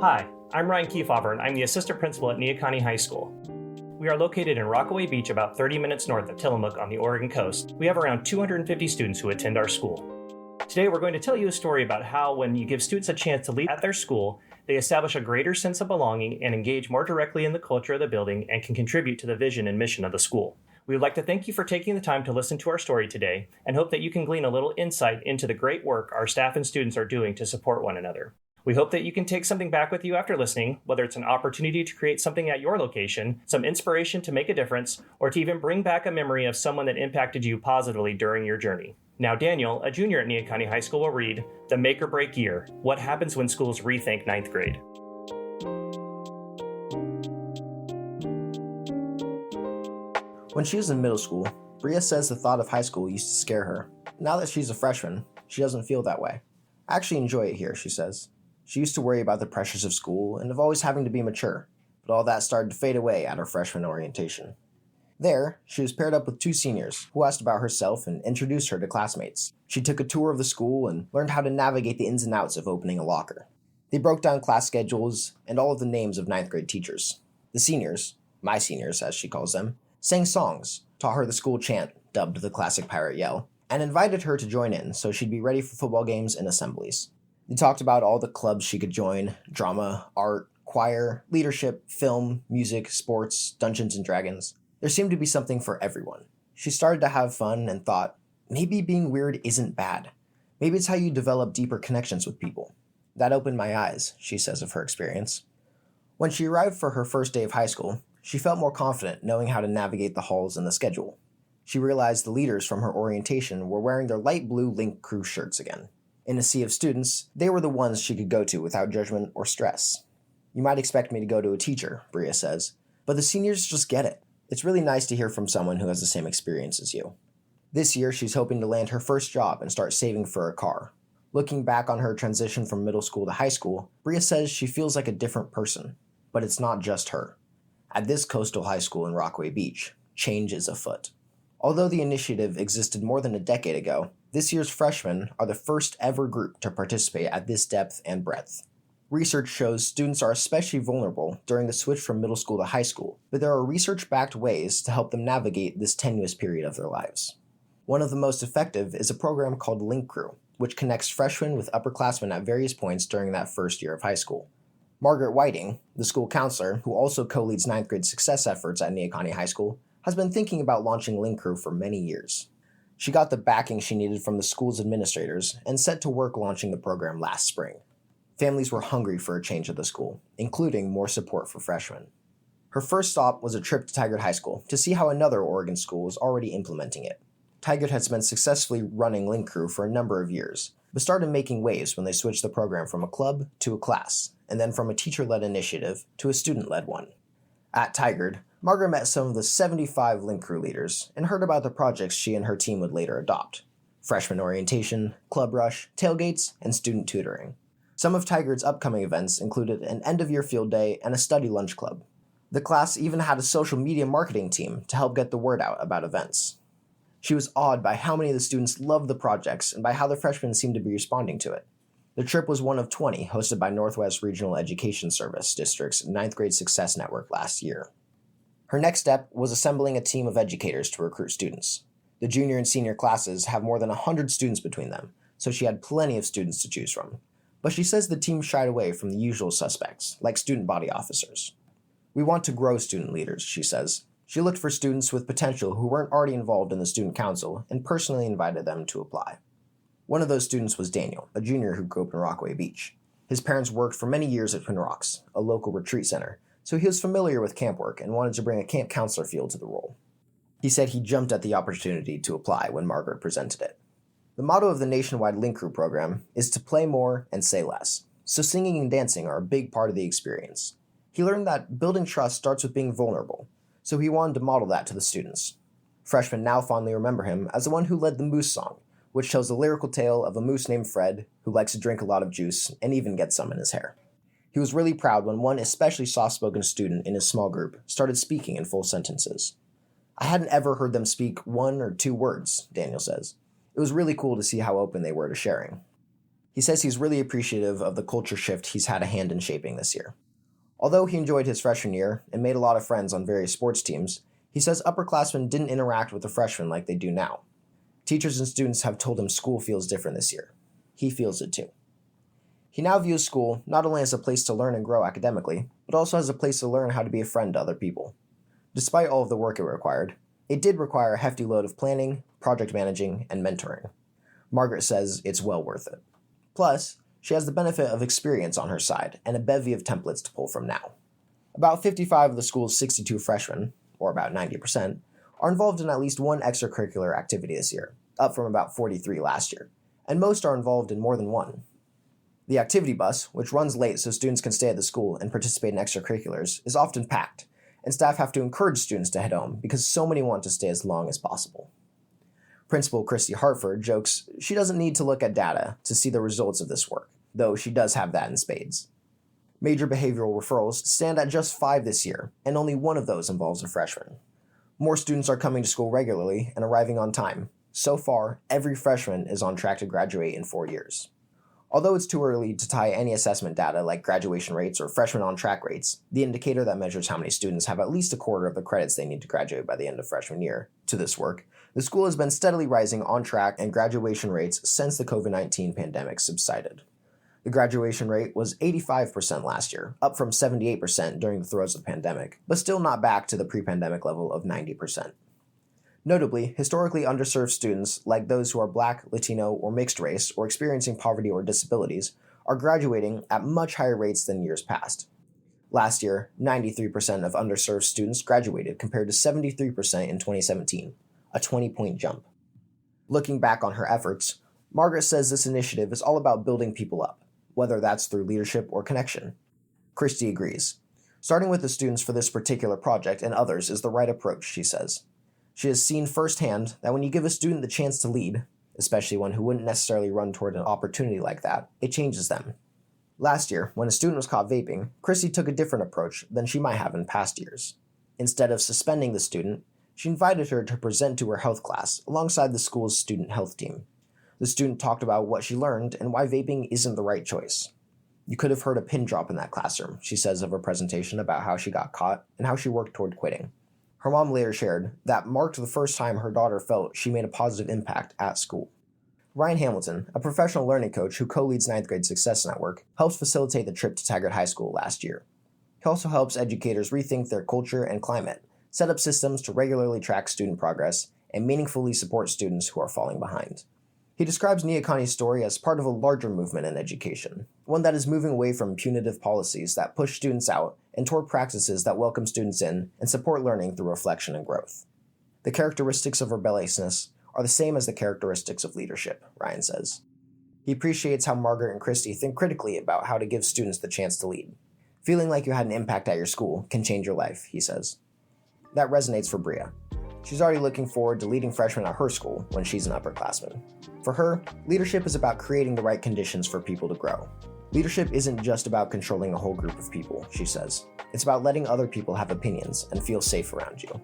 Hi, I'm Ryan Kiefhofer, and I'm the assistant principal at Neah-Kah-Nie High School. We are located in Rockaway Beach, about 30 minutes north of Tillamook on the Oregon coast. We have around 250 students who attend our school. Today, we're going to tell you a story about how, when you give students a chance to lead at their school, they establish a greater sense of belonging and engage more directly in the culture of the building and can contribute to the vision and mission of the school. We would like to thank you for taking the time to listen to our story today and hope that you can glean a little insight into the great work our staff and students are doing to support one another. We hope that you can take something back with you after listening, whether it's an opportunity to create something at your location, some inspiration to make a difference, or to even bring back a memory of someone that impacted you positively during your journey. Now, Daniel, a junior at Neah-Kah-Nie High School, will read The Make or Break Year: What Happens When Schools Rethink Ninth Grade. When she was in middle school, Bria says the thought of high school used to scare her. Now that she's a freshman, she doesn't feel that way. I actually enjoy it here, she says. She used to worry about the pressures of school and of always having to be mature, but all that started to fade away at her freshman orientation. There, she was paired up with two seniors who asked about herself and introduced her to classmates. She took a tour of the school and learned how to navigate the ins and outs of opening a locker. They broke down class schedules and all of the names of ninth grade teachers. The seniors, my seniors as she calls them, sang songs, taught her the school chant, dubbed the classic pirate yell, and invited her to join in so she'd be ready for football games and assemblies. They talked about all the clubs she could join: drama, art, choir, leadership, film, music, sports, Dungeons and Dragons. There seemed to be something for everyone. She started to have fun and thought, maybe being weird isn't bad. Maybe it's how you develop deeper connections with people. That opened my eyes, she says of her experience. When she arrived for her first day of high school, she felt more confident knowing how to navigate the halls and the schedule. She realized the leaders from her orientation were wearing their light blue Link Crew shirts again. In a sea of students, they were the ones she could go to without judgment or stress. You might expect me to go to a teacher, Bria says, but the seniors just get it. It's really nice to hear from someone who has the same experience as you. This year, she's hoping to land her first job and start saving for a car. Looking back on her transition from middle school to high school, Bria says she feels like a different person. But it's not just her. At this coastal high school in Rockaway Beach, change is afoot. Although the initiative existed more than a decade ago, this year's freshmen are the first ever group to participate at this depth and breadth. Research shows students are especially vulnerable during the switch from middle school to high school, but there are research-backed ways to help them navigate this tenuous period of their lives. One of the most effective is a program called Link Crew, which connects freshmen with upperclassmen at various points during that first year of high school. Margaret Whiting, the school counselor who also co-leads ninth grade success efforts at Neah-Kah-Nie High School, has been thinking about launching Link Crew for many years. She got the backing she needed from the school's administrators and set to work launching the program last spring. Families were hungry for a change at the school, including more support for freshmen. Her first stop was a trip to Tigard High School to see how another Oregon school was already implementing it. Tigard has been successfully running Link Crew for a number of years, but started making waves when they switched the program from a club to a class, and then from a teacher-led initiative to a student-led one. At Tigard, Margaret met some of the 75 Link Crew leaders and heard about the projects she and her team would later adopt: freshman orientation, club rush, tailgates, and student tutoring. Some of Tigard's upcoming events included an end-of-year field day and a study lunch club. The class even had a social media marketing team to help get the word out about events. She was awed by how many of the students loved the projects and by how the freshmen seemed to be responding to it. The trip was one of 20 hosted by Northwest Regional Education Service District's 9th Grade Success Network last year. Her next step was assembling a team of educators to recruit students. The junior and senior classes have more than 100 students between them, so she had plenty of students to choose from. But she says the team shied away from the usual suspects, like student body officers. We want to grow student leaders, she says. She looked for students with potential who weren't already involved in the student council and personally invited them to apply. One of those students was Daniel, a junior who grew up in Rockaway Beach. His parents worked for many years at Twin Rocks, a local retreat center, so he was familiar with camp work and wanted to bring a camp counselor feel to the role. He said he jumped at the opportunity to apply when Margaret presented it. The motto of the nationwide Link Crew program is to play more and say less, so singing and dancing are a big part of the experience. He learned that building trust starts with being vulnerable, so he wanted to model that to the students. Freshmen now fondly remember him as the one who led the Moose song, which tells the lyrical tale of a moose named Fred who likes to drink a lot of juice and even gets some in his hair. He was really proud when one especially soft-spoken student in his small group started speaking in full sentences. I hadn't ever heard them speak 1 or 2 words, Daniel says. It was really cool to see how open they were to sharing. He says he's really appreciative of the culture shift he's had a hand in shaping this year. Although he enjoyed his freshman year and made a lot of friends on various sports teams, he says upperclassmen didn't interact with the freshmen like they do now. Teachers and students have told him school feels different this year. He feels it too. He now views school not only as a place to learn and grow academically, but also as a place to learn how to be a friend to other people. Despite all of the work it required, it did require a hefty load of planning, project managing, and mentoring. Margaret says it's well worth it. Plus, she has the benefit of experience on her side and a bevy of templates to pull from now. About 55 of the school's 62 freshmen, or about 90%, are involved in at least one extracurricular activity this year, up from about 43 last year, and most are involved in more than one. The activity bus, which runs late so students can stay at the school and participate in extracurriculars, is often packed, and staff have to encourage students to head home because so many want to stay as long as possible. Principal Christy Hartford jokes she doesn't need to look at data to see the results of this work, though she does have that in spades. Major behavioral referrals stand at just 5 this year, and only one of those involves a freshman. More students are coming to school regularly and arriving on time. So far, every freshman is on track to graduate in 4 years. Although it's too early to tie any assessment data like graduation rates or freshman on-track rates, the indicator that measures how many students have at least a quarter of the credits they need to graduate by the end of freshman year, to this work, the school has been steadily rising on-track and graduation rates since the COVID-19 pandemic subsided. The graduation rate was 85% last year, up from 78% during the throes of the pandemic, but still not back to the pre-pandemic level of 90%. Notably, historically underserved students, like those who are Black, Latino, or mixed race, or experiencing poverty or disabilities, are graduating at much higher rates than years past. Last year, 93% of underserved students graduated compared to 73% in 2017, a 20-point jump. Looking back on her efforts, Margaret says this initiative is all about building people up, whether that's through leadership or connection. Christy agrees. Starting with the students for this particular project and others is the right approach, she says. She has seen firsthand that when you give a student the chance to lead, especially one who wouldn't necessarily run toward an opportunity like that, it changes them. Last year, when a student was caught vaping, Christy took a different approach than she might have in past years. Instead of suspending the student, she invited her to present to her health class alongside the school's student health team. The student talked about what she learned and why vaping isn't the right choice. You could have heard a pin drop in that classroom, she says of her presentation about how she got caught and how she worked toward quitting. Her mom later shared that marked the first time her daughter felt she made a positive impact at school. Ryan Hamilton, a professional learning coach who co-leads 9th Grade Success Network, helped facilitate the trip to Taggart High School last year. He also helps educators rethink their culture and climate, set up systems to regularly track student progress, and meaningfully support students who are falling behind. He describes Neah-Kah-Nie's story as part of a larger movement in education, one that is moving away from punitive policies that push students out and toward practices that welcome students in and support learning through reflection and growth. The characteristics of rebelliousness are the same as the characteristics of leadership, Ryan says. He appreciates how Margaret and Christy think critically about how to give students the chance to lead. Feeling like you had an impact at your school can change your life, he says. That resonates for Bria. She's already looking forward to leading freshmen at her school when she's an upperclassman. For her, leadership is about creating the right conditions for people to grow. Leadership isn't just about controlling a whole group of people, she says. It's about letting other people have opinions and feel safe around you.